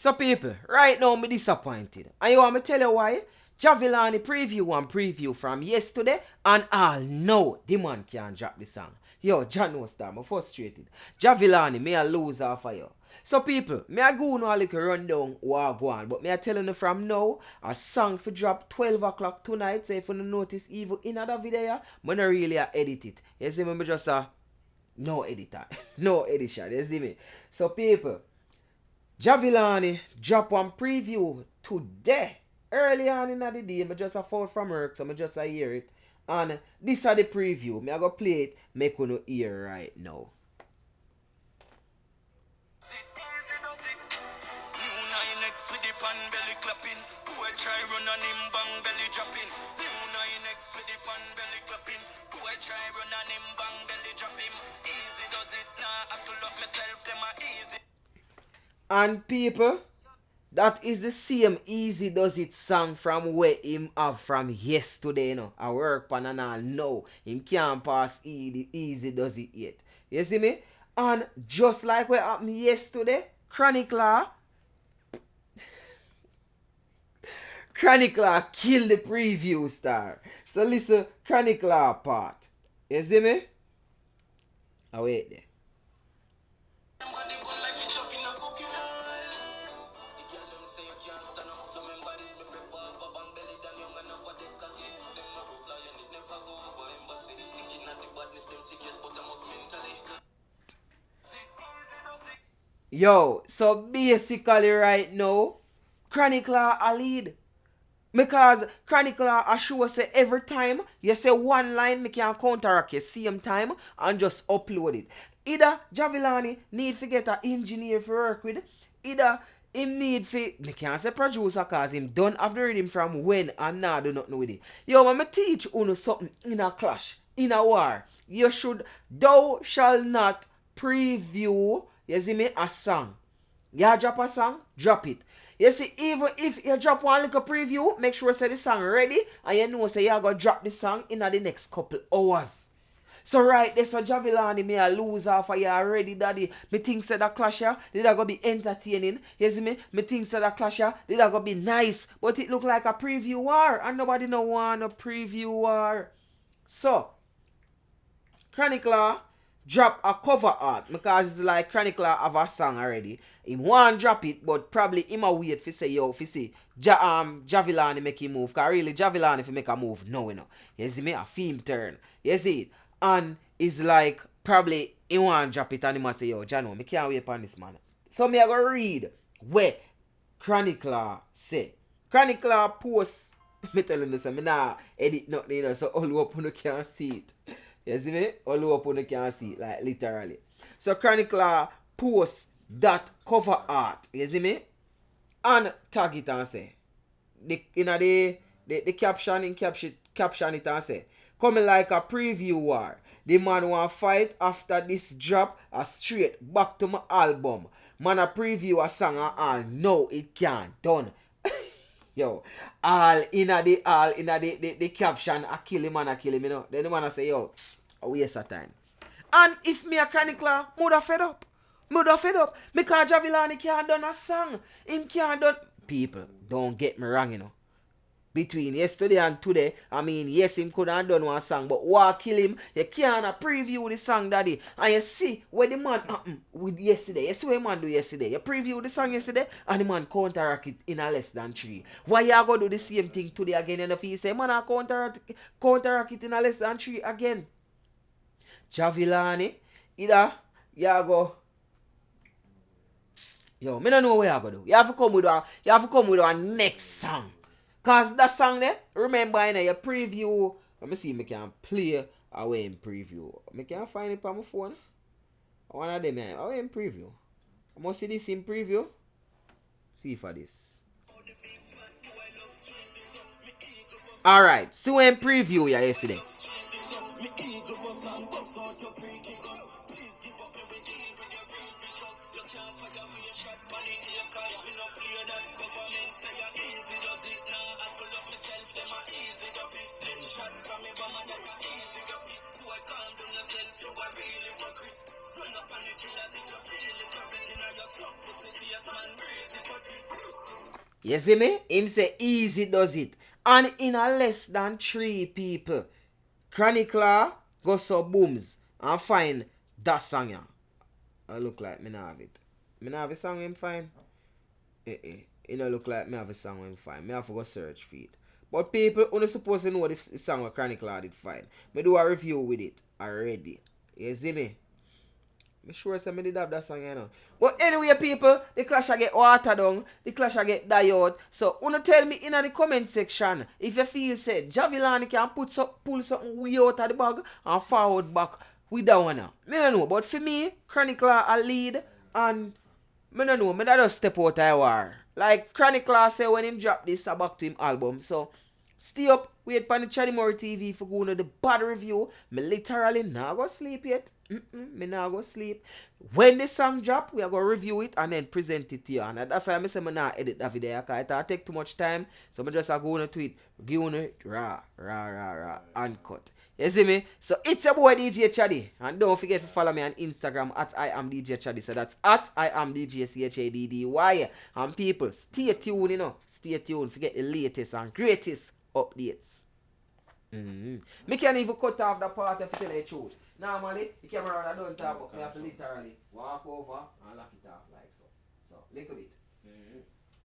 So people, right now I'm disappointed. And you want me to tell you why? JAHVILLANI preview from yesterday, and all know the man can't drop the song. Yo, John knows that, I'm frustrated. JAHVILLANI, me a lose off of you. So people, me a go no a little rundown what go on, but me a telling you from now, a song for drop 12 o'clock tonight, so if you notice even in other video, me not really a edit it. You see me just no editor, no edition, you see me? So people, JAHVILLANI drop one preview today. Early on in the day, I just a fall from work, so I just a hear it. And this is the preview. Me I go play it, make you hear right now. And people, that is the same Easy Does It song from where him have from yesterday, you know. I work pan and all now. Him can't pass Easy Does It yet. You see me? And just like what happened yesterday, Chronicler killed the preview star. So listen, Chronicler part. You see me? I wait there. Yo, so basically right now, Chronicler a lead. Because Chronicler a show say every time you say one line, me can counteract you same time and just upload it. Either JAHVILLANI need to get an engineer for work with, either him need for, me can't say producer cause him don't have the rhythm from when and now do nothing with it. Yo, when me teach you something in a clash, in a war, you should, thou shall not preview, you see me, a song. You drop a song, drop it. You see, even if you drop one little preview, make sure say the song ready, and you know say you gonna drop the song in the next couple hours. So right there, so JAHVILLANI me a lose off of you already, daddy. Me think say that clash here, did that gonna be entertaining. You see me? Me think say that clash here, did that gonna be nice. But it look like a preview war, and nobody no want a preview war. So, Chronicler drop a cover art because it's like Chronicler have a song already. Him want drop it, but probably him a wait for say yo, for say JAHVILLANI make him move. Cause really JAHVILLANI if make a move, no, you know. You see me? A film turn. You see it? And it's like probably he want drop it and he must say yo, Jano, me can't wait on this man. So me I go read where Chronicler say. Chronicler post me telling you, so me nah edit nothing, you know, so all up you can see it. You see me? All up you can see it, like literally. So Chronicler post that cover art, you see me? And tag it and say, the caption in caption it and say, coming like a preview war. The man want fight after this drop a straight back to my album. Man a preview a song and all. No, it can't done. Yo, all in the caption a kill him, you know. Then the man a say, yo, a waste of time. And if me a chronicler, woulda fed up. Because JAHVILLANI can't done a song. Him can't done. People, don't get me wrong, you know. Between yesterday and today, I mean, yes, him could have done one song, but what kill him, you can't preview the song, daddy. And you see what the man with yesterday. You see what the man do yesterday. You preview the song yesterday, and the man counteract it in a less than 3. Why you going to do the same thing today again? And if you say, man, I counteract it in a less than 3 again. JAHVILLANI, either you go. Yo, me don't know what you go do. You have to come with our next song. Cause that song there, remember you know, your preview. Let me see if I can play away in preview. I can't find it on my phone. One of them away in preview. I must see this in preview. See for this. Alright, so in preview yeah yesterday. You see me? Him say easy does it. And in a less than 3 people, Chronicler go so booms and find that song ya. I look like me not have it. Me not have a song him fine. It don't look like me have a song him fine. Me have to go search for it. But people only supposed to know the song of Chronicler did fine. Me do a review with it already. You see me? I'm sure somebody did have that song, you know. But anyway, people, the clash I get watered down, the clash I get die out. So, wanna tell me in the comment section if you feel say JAHVILLANI can pull something way out of the bag and forward back with that one. Me don't know, but for me, Chronicler a lead and me don't know, me that just step out of war. Like Chronicler say when him drop this back to him album. So, stay up, wait for the Chaddy TV for going to the bad review. Me literally not go sleep yet. Me not go sleep. When the song drop, we are going to review it and then present it to you. And that's why I say me not edit that video because it take too much time. So I just go on to it, give on it raw, uncut. You see me? So it's your boy DJ Chaddy. And don't forget to follow me on Instagram at I am DJ Chaddy. So that's at I am DJ CHADDY. And people, stay tuned, you know. Stay tuned. Forget the latest and greatest updates. Me can't even cut off the part if you tell the truth. Normally, the camera don't talk, but me have to literally walk over and lock it off like so. So, little bit.